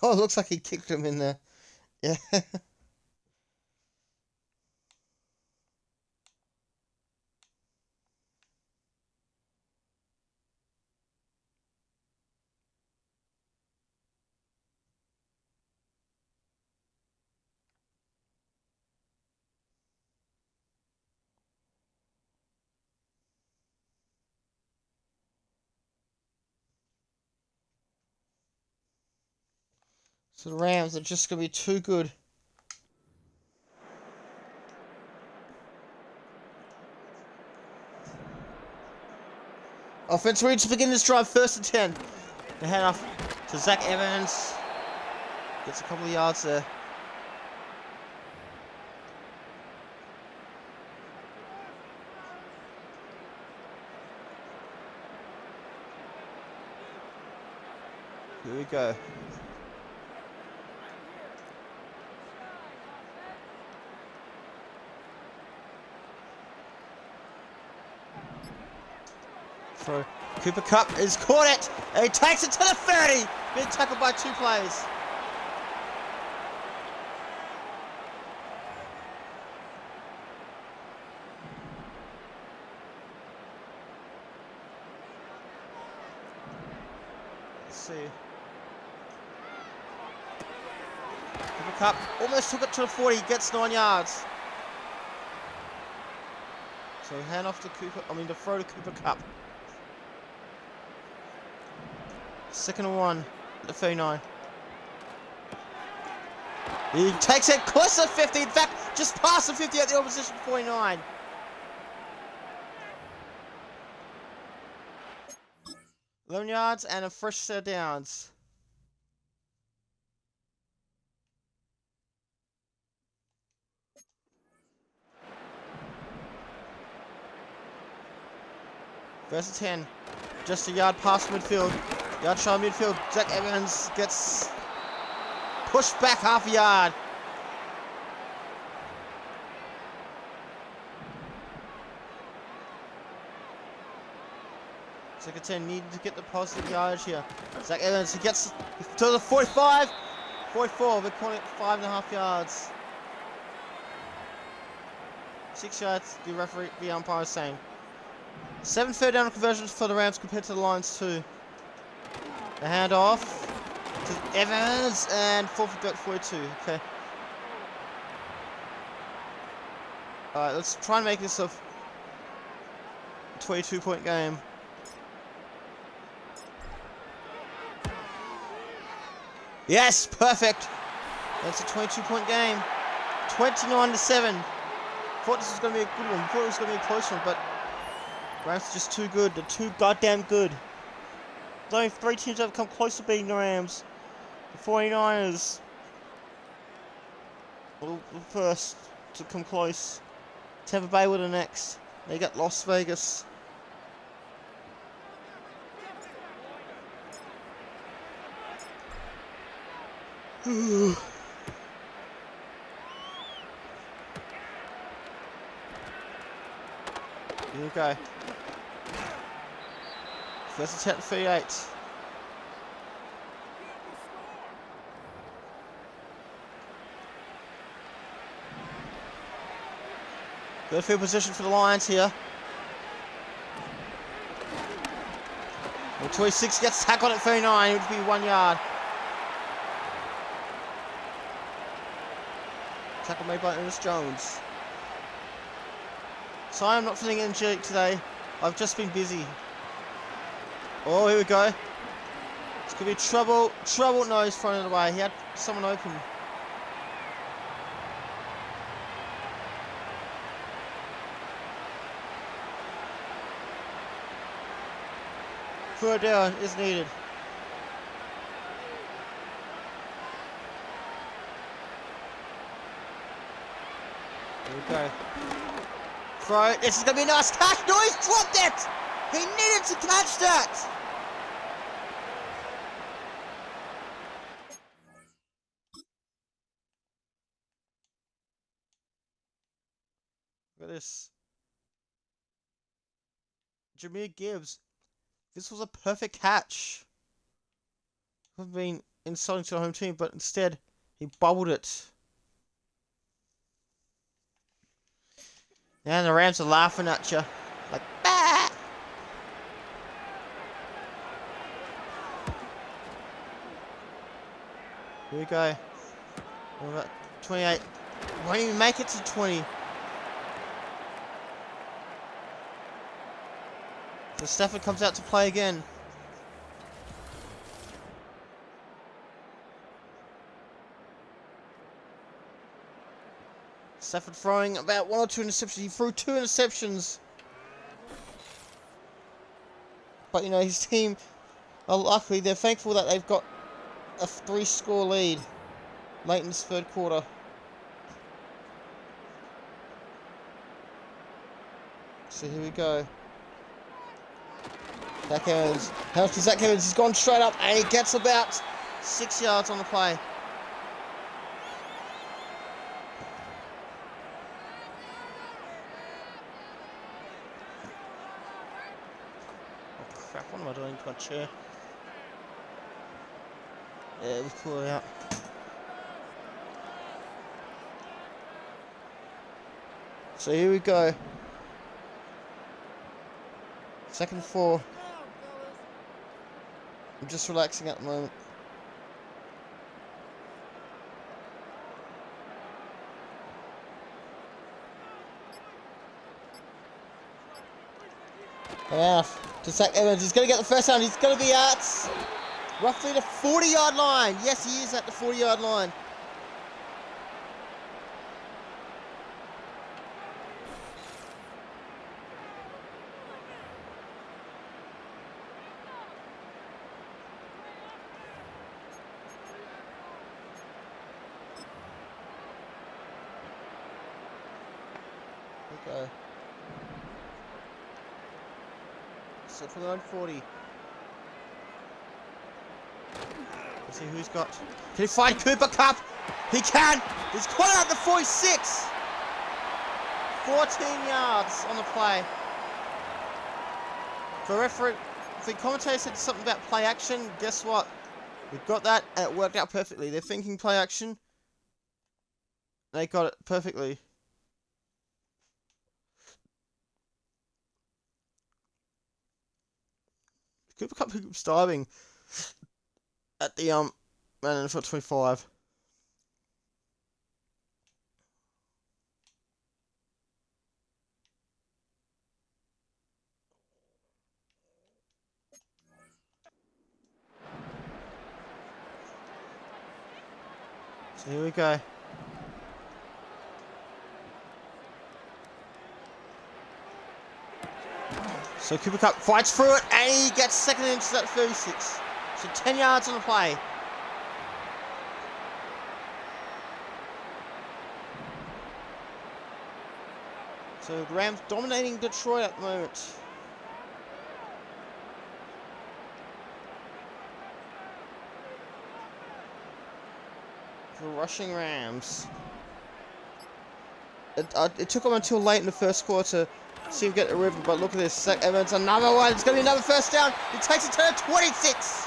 Oh, it looks like he kicked him in there. Yeah. So the Rams are just gonna be too good. Offense reads to begin this drive, 1st and 10. They hand off to Zach Evans. Gets a couple of yards there. Here we go. So Cooper Kupp has caught it, and he takes it to the 30. Being tackled by 2 players. Let's see. Cooper Kupp almost took it to the 40, gets 9 yards. So hand off to the throw to Cooper Kupp. 2nd and 1 at the 39. He takes it close to 50. In fact, just past the 50 at the opposition 49. Lone yards and a fresh set of downs. First and 10. Just a yard past midfield. Yard shy midfield. Zach Evans gets pushed back half a yard. Second 10 needed to get the positive yardage here. Zach Evans, he gets to the 45. 44, we're calling it 5.5 yards. 6 yards, the umpire is saying. 7 third down conversions for the Rams compared to the Lions 2. The handoff to Evans and 4th and 42. Okay. Alright, let's try and make this a 22-point game. Yes, perfect. That's a 22-point game. 29-7. Thought this was going to be a good one. Thought it was going to be a close one, but Rams are just too good. They're too goddamn good. There's only 3 teams that have come close to beating the Rams. The 49ers were the first to come close. Tampa Bay were the next. They got Las Vegas. Here we go. First attempt 38. Good field position for the Lions here. Well, 26 gets tackled at 39. It would be 1 yard. Tackle made by Ernest Jones. Sorry, I'm not feeling energetic today. I've just been busy. Oh, here we go. It's going to be trouble. Trouble. No, he's throwing it away. He had someone open. Third down is needed. Here we go. Throw it. This is going to be a nice catch. No, he's dropped it. He needed to catch that. Look at this. Jameer Gibbs. This was a perfect catch. I've been insulting to the home team, but instead he bubbled it. And the Rams are laughing at you. Like, bah! Here we go. What about 28? Won't even make it to 20. So Stafford comes out to play again. Stafford throwing about 1 or 2 interceptions. He threw 2 interceptions. But, you know, his team are lucky. They're thankful that they've got a 3-score lead late in this third quarter. So here we go. Zach Evans. How to Zach Evans? He's gone straight up and he gets about 6 yards on the play. Oh crap, what am I doing to my chair? Yeah, we pull it out. So here we go. 2nd and 4. I'm just relaxing at the moment. Yeah, to Zach Evans. He's going to get the first down. He's going to be at roughly the 40-yard line. Yes, he is at the 40-yard line. Okay. So for the 940. Let's see who he's got. Can he find Cooper Kupp? He can! He's caught out the 46! 14 yards on the play. The commentator said something about play action. Guess what? We've got that and it worked out perfectly. They're thinking play action. They got it perfectly. Cooper Kupp keeps diving at the Madden for 25. So here we go. So Cooper Kupp fights through it and he gets second into that 36. So 10 yards on the play. So the Rams dominating Detroit at the moment. The rushing Rams. It took them until late in the first quarter to see him get the river, but look at this. Zach Evans, another one. It's going to be another first down. He takes it to the 26.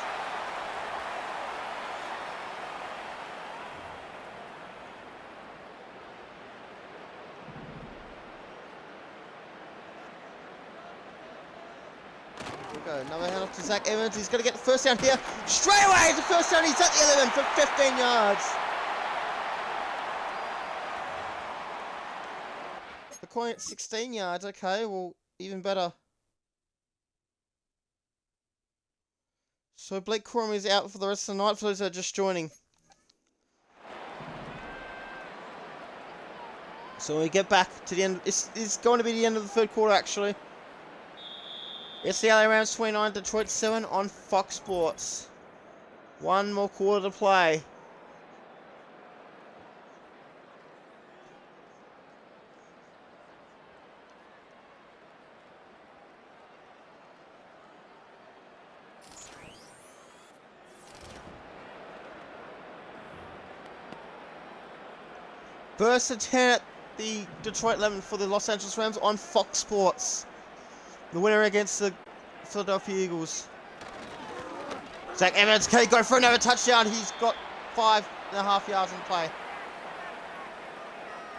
Now we head off to Zach Evans. He's going to get the first down here. Straight away, the first down. He's at the 11 for 15 yards. The coin at 16 yards. Okay, well, even better. So Blake Corum is out for the rest of the night for those that are just joining. So we get back to the end. It's going to be the end of the third quarter, actually. It's the LA Rams 29, Detroit 7 on Fox Sports. One more quarter to play. Burst to 10 at the Detroit 11 for the Los Angeles Rams on Fox Sports. The winner against the Philadelphia Eagles. Zach Evans, can he go for another touchdown? He's got 5.5 yards in play.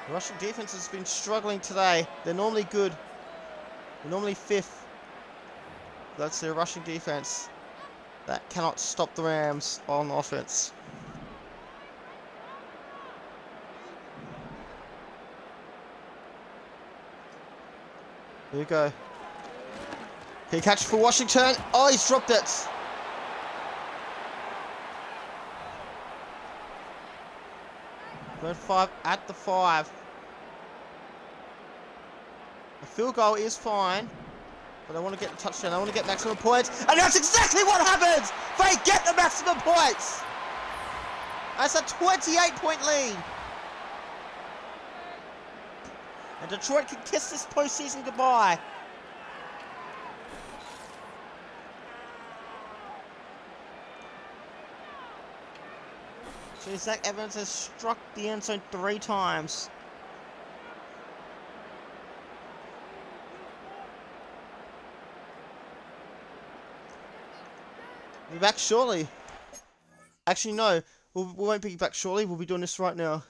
The Russian defense has been struggling today. They're normally good. They're normally 5th. That's their rushing defense. That cannot stop the Rams on offense. Here we go. Can he catch for Washington? Oh, he's dropped it. Third 5 at the 5. The field goal is fine, but I want to get the touchdown. I want to get maximum points, and that's exactly what happens. They get the maximum points. That's a 28-point lead. And Detroit can kiss this postseason goodbye. So Zach Evans has struck the end zone 3 times. We'll be back shortly. Actually, no. We won't be back shortly. We'll be doing this right now.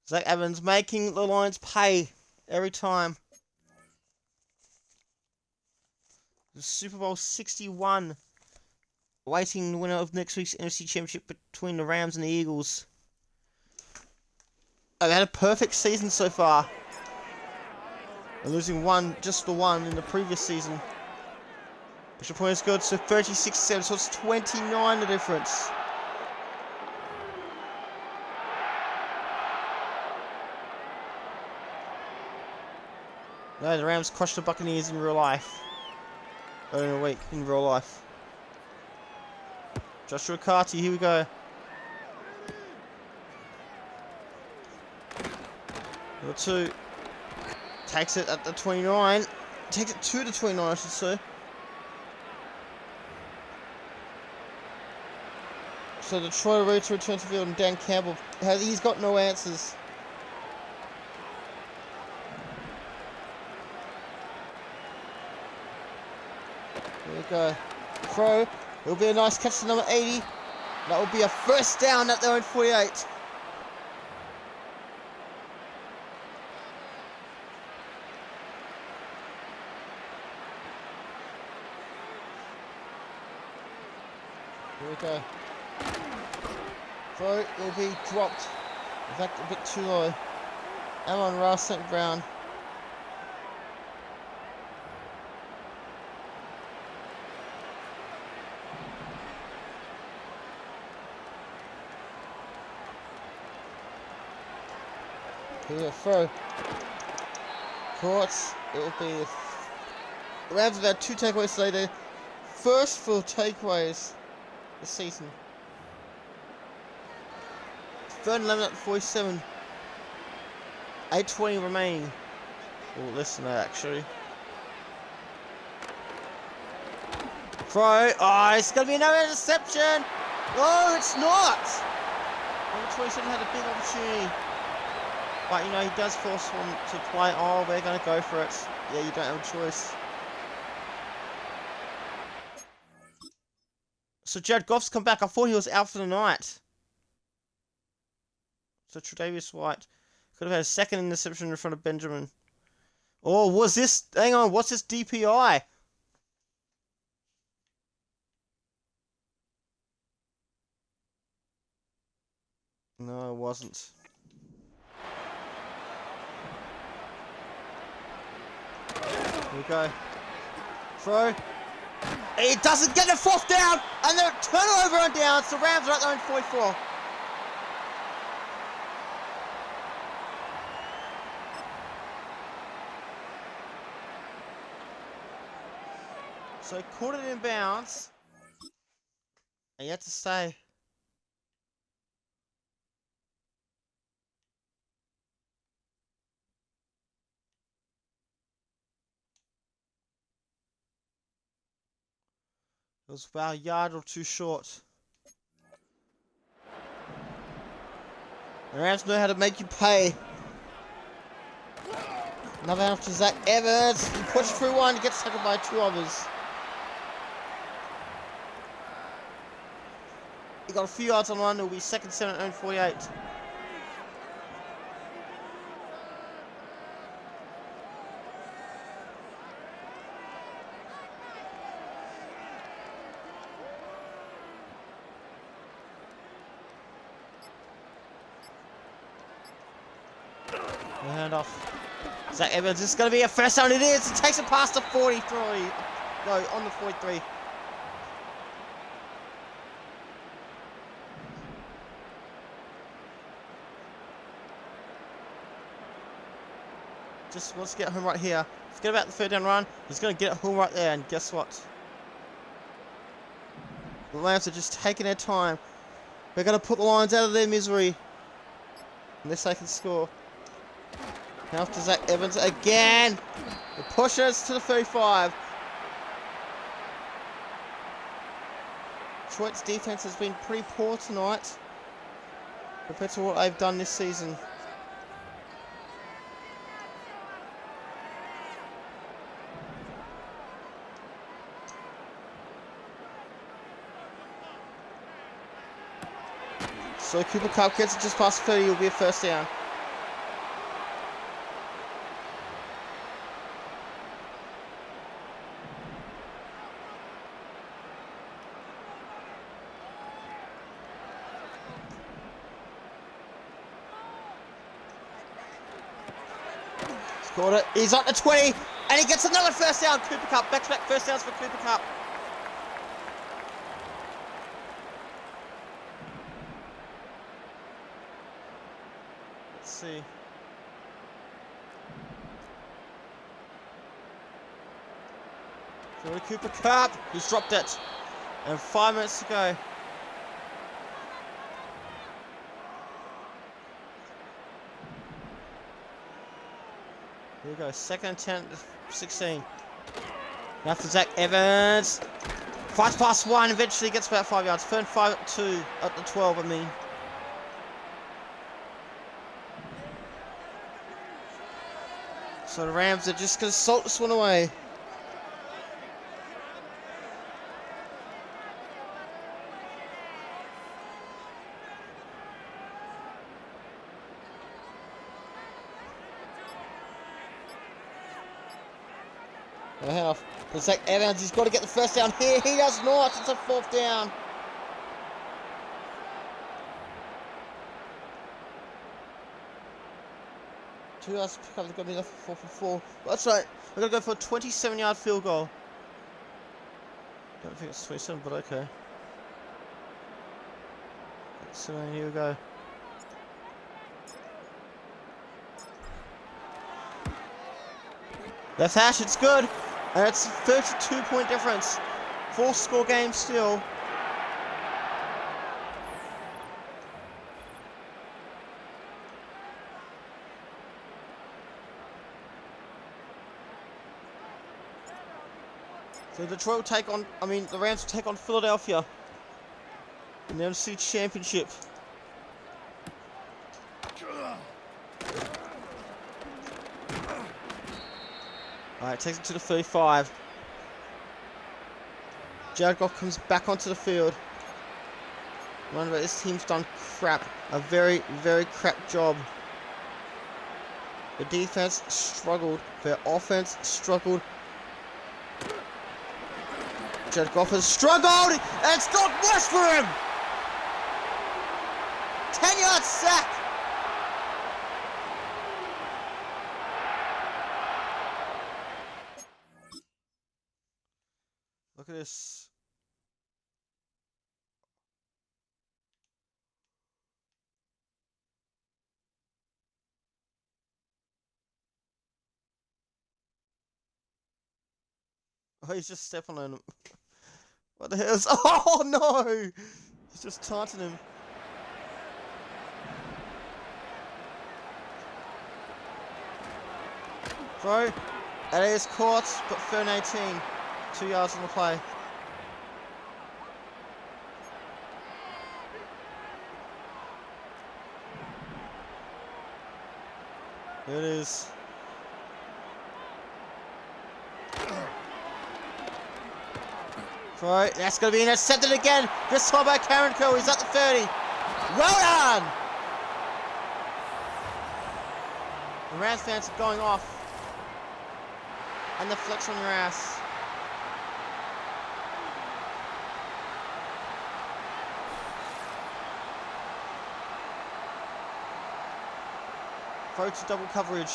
Zach Evans making the Lions pay every time. The Super Bowl 61. Awaiting the winner of next week's NFC Championship between the Rams and the Eagles. They've had a perfect season so far. They're losing just the one in the previous season. Extra point is good, so 36-7, so it's 29 the difference. No, the Rams crushed the Buccaneers in real life. Or in a week, in real life. Joshua Carty, here we go. Number 2. Takes it at the 29. Takes it to the 29, I should say. So Detroit ready to return to field, and Dan Campbell, he's got no answers. There we go. Throw. It'll be a nice catch to number 80. That will be a first down at their own 48. Here we go. Throw will be dropped. In fact, a bit too low. Amon Ross St. Brown. Here, throw. Caught. It will be. The Rams have had 2 takeaways today. Their first full takeaways this season. 3rd and 11 at 47. 8:20 remaining. Oh, less than that actually. Throw. Oh, it's going to be another interception. Oh, it's not. Number 27 had a big opportunity. But, you know, he does force one to play. Oh, we're going to go for it. Yeah, you don't have a choice. So, Jared Goff's come back. I thought he was out for the night. So, Tre'Davious White could have had a second interception in front of Benjamin. Oh, was this... Hang on, what's this DPI? No, it wasn't. Here we go. Throw. He doesn't get the fourth down, and they're turnover on downs. The Rams are at their own 44. So caught it in bounds, and you have to stay. It was about a yard or two short. The Rams know how to make you pay. Another out to Zach Evans. He pushes through one, he gets tackled by two others. He got a few yards on one, it'll be second 7 at own 48. The handoff. Zach Evans, this is going to be a first down. It is. It takes it past the 43. No, on the 43. Just wants to get home right here. Forget about the third down run. He's going to get it home right there. And guess what? The Rams are just taking their time. They're going to put the Lions out of their misery. Unless they can score. Now to Zach Evans again. The pushes to the 35. Detroit's defense has been pretty poor tonight compared to what they've done this season. So Cooper Kupp gets it just past 30. Will be a first down. Scored it. He's at the 20, and he gets another first down. Cooper Kupp. Back-to-back first downs for Cooper Kupp. Let's see. Throw to Cooper Kupp. He's dropped it. And 5 minutes to go. Here we go. Second and 10, 16. Now for Zach Evans. Fights past one. Eventually gets about 5 yards. Third 5 at 2. At the 12, I mean. So the Rams are just going to salt this one away. It's Zach Evans, he's got to get the first down here. He does not. It's a fourth down. Two yards to pick up. They've got to be left for 4 for 4. That's right. We're going to go for a 27-yard field goal. Don't think it's 27, but okay. So here we go. Left hash, it's good. And it's a 32-point difference. 4-score game still. So Detroit will take on, the Rams will take on Philadelphia in the NFC Championship. Alright, takes it to the 35. Jared Goff comes back onto the field. Remember, this team's done crap. A very, very crap job. The defense struggled. Their offense struggled. Jared Goff has struggled, and it's got worse for him. 10-yard sack. Look at this. Oh, he's just stepping on him. What the hell is... Oh, no! He's just taunting him. Throw. And it is caught, but 3rd and 18. 2 yards on the play. Here it is. Throw. That's going to be intercepted again. This time by Karen Curl. He's at the 30. Well done! The Rams fans are going off. And the flex on your ass. Throw to double coverage.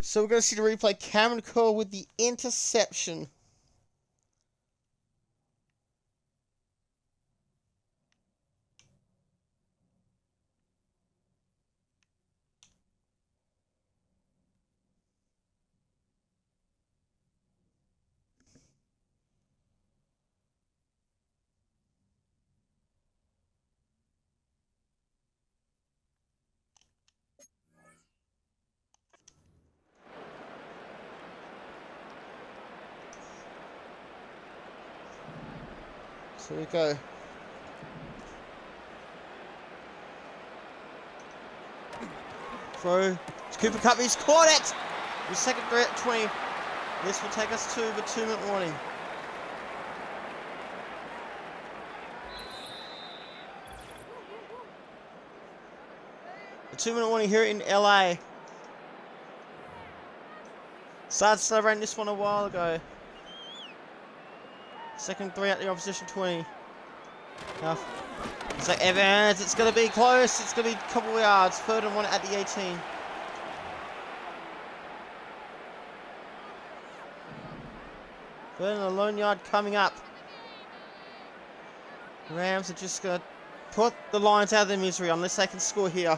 So we're going to see the replay. Cameron Cole with the interception. So here we go. Throw. It's Cooper Cup. He's caught it! The second threat, 20. This will take us to the 2-minute warning. The 2-minute warning here in LA. Started celebrating this one a while ago. Second 3 at the opposition 20. Now, it's like Evans. It's going to be close. It's going to be a couple of yards. 3rd and 1 at the 18. Third and a lone yard coming up. The Rams are just going to put the Lions out of their misery unless they can score here.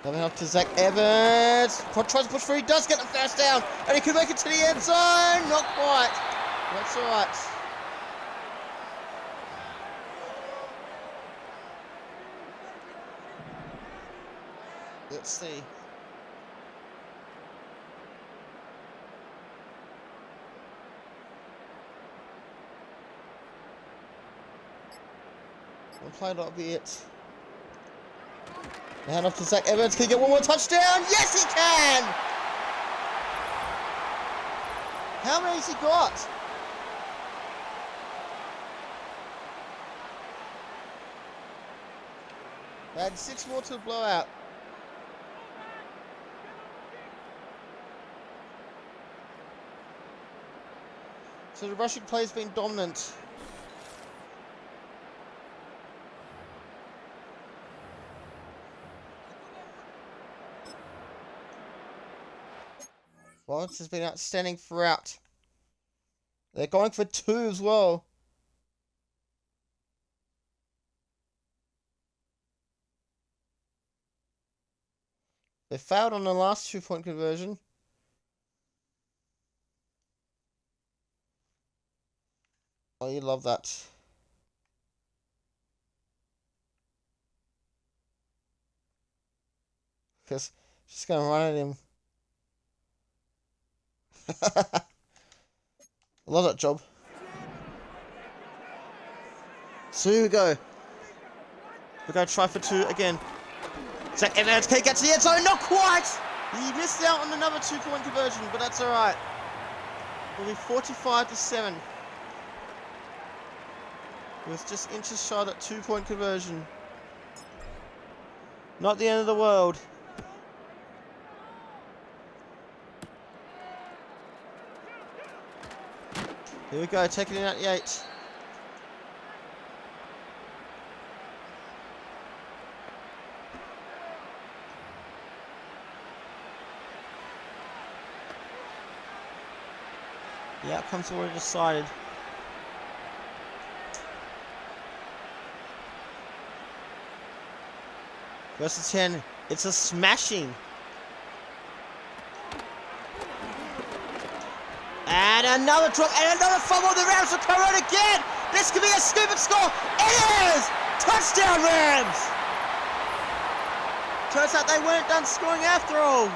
Coming up to Zach Evans. Tries to push through. He does get the first down. And he could make it to the end zone. Not quite. That's all right. Let's see. One play, that'll be it. Hand off to Zach Evans. Can he get one more touchdown? Yes, he can! How many has he got? Add 6 more to the blowout. So the rushing play has been dominant. Lawrence has been outstanding throughout. They're going for 2 as well. They failed on the last 2-point conversion. Oh, you love that. Because just going to run at him. I love that job. So here we go. We're going to try for 2 again. Zach Evans, can he get to the end zone? Not quite! He missed out on another 2-point conversion, but that's alright. It'll be 45-7. With just inches shy of that 2-point conversion. Not the end of the world. Here we go, taking it out the 8. The outcome's already decided. First and 10. It's a smashing. And another drop and another fumble. The Rams will come out again. This could be a stupid score. It is! Touchdown Rams! Turns out they weren't done scoring after all.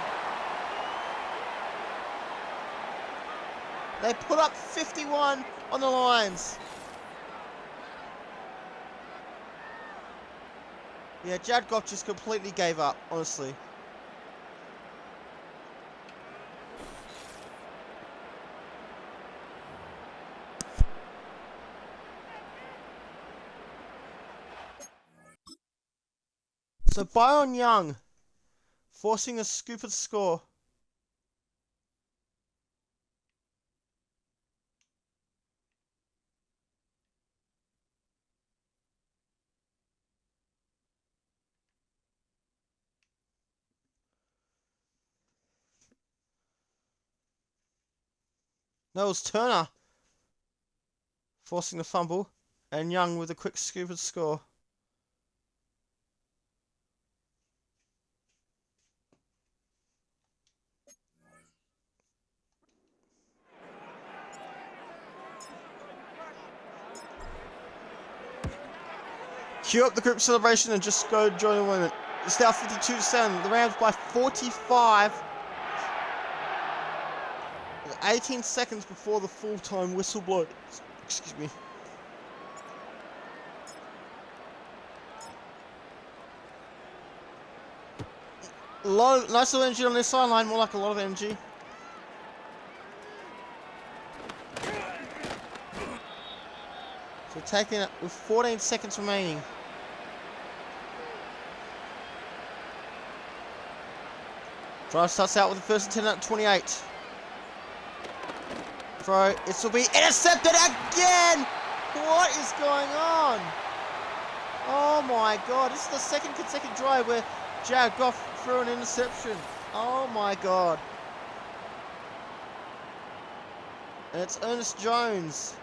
They put up 51 on the Lions. Yeah, Jared Goff just completely gave up, honestly. So Byron Young forcing a stupid score. No, it was Turner forcing the fumble, and Young with a quick stupid score. Cue up the group celebration and just go join the women. It's now 52-7. The Rams by 45. 18 seconds before the full-time whistle blows. Excuse me. Nice little energy on this sideline, more like a lot of energy. So taking it with 14 seconds remaining. Drive starts out with the first and 10 at 28. Throw, this will be intercepted again! What is going on? Oh my god, this is the second consecutive drive where Jared Goff threw an interception. Oh my god. And it's Ernest Jones.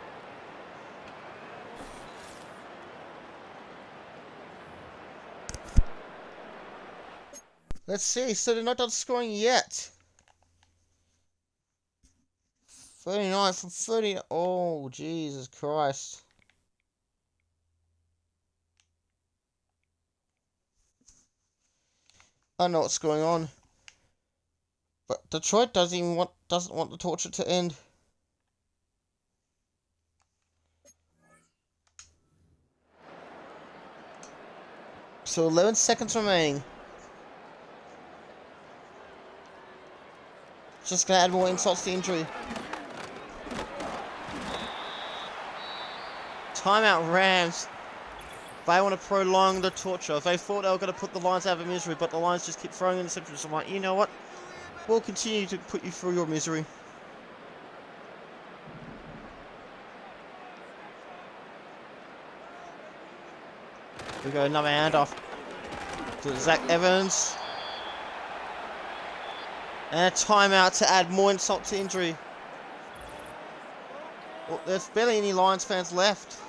Let's see, so they're not done scoring yet. 39 from 30. Oh, Jesus Christ. I don't know what's going on. But Detroit doesn't want the torture to end. So 11 seconds remaining. Just gonna add more insults to injury. Timeout Rams. They want to prolong the torture. They thought they were going to put the Lions out of misery, but the Lions just keep throwing interceptions. So I'm like, you know what? We'll continue to put you through your misery. We go another handoff to Zach Evans. And a timeout to add more insult to injury. Well, there's barely any Lions fans left.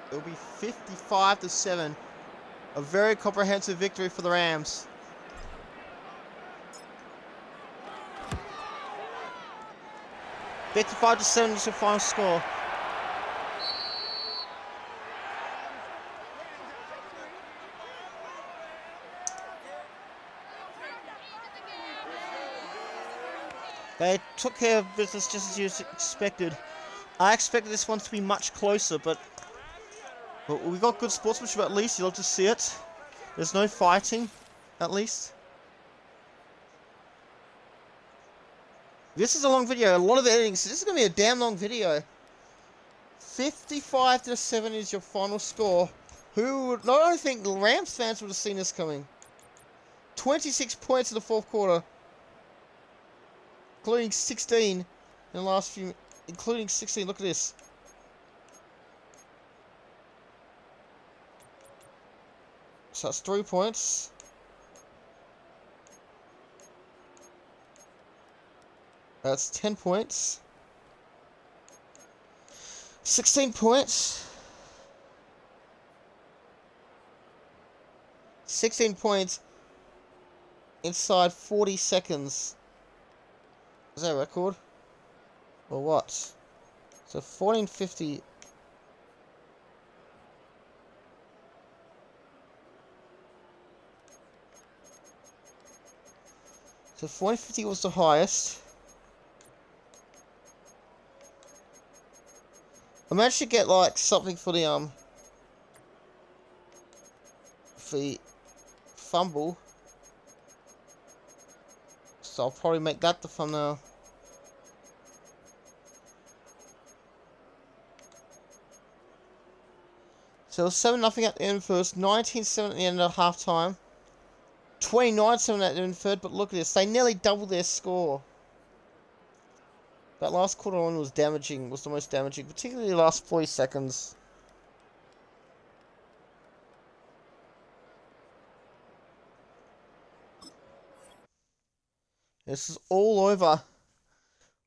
It'll be 55-7. A very comprehensive victory for the Rams. $55-7 is the final score. They took care of business just as you expected. I expected this one to be much closer, but we got good sportsmanship at least. You'll just see it. There's no fighting, at least. This is a long video, a lot of editing, so this is going to be a damn long video. 55-7 is your final score. Who would not only think Rams fans would have seen this coming. 26 points in the fourth quarter. Including 16 in the last few... Including 16, look at this. So that's 3 points. That's 10 points. 16 points. 16 points inside 40 seconds. Is that a record? Or what? So 1450. So 1450 was the highest. I managed to get like something for the fumble. So I'll probably make that the thumbnail. So it was 7-0 at the end first, 19-7 at the end of half time. 29-7 at the end third, but look at this, they nearly doubled their score. That last quarter one was damaging, was the most damaging, particularly the last 40 seconds. This is all over.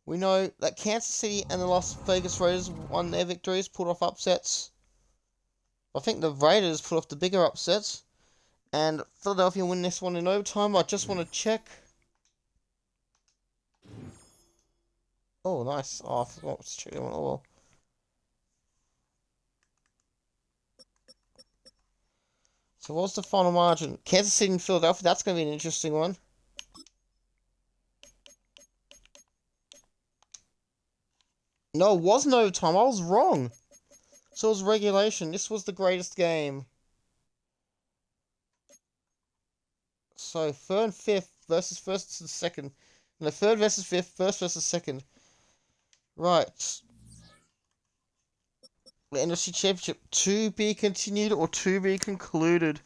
We know that Kansas City and the Las Vegas Raiders won their victories, pulled off upsets. I think the Raiders put off the bigger upsets. And Philadelphia win this one in overtime. I just want to check. Oh, nice. Oh, I forgot to check that one. Oh, well. So what's the final margin? Kansas City and Philadelphia. That's going to be an interesting one. No, it wasn't overtime. I was wrong. So it was regulation. This was the greatest game. So, third and fifth versus first and second. No, third versus fifth, first versus second. Right. The NFC Championship, to be continued or to be concluded.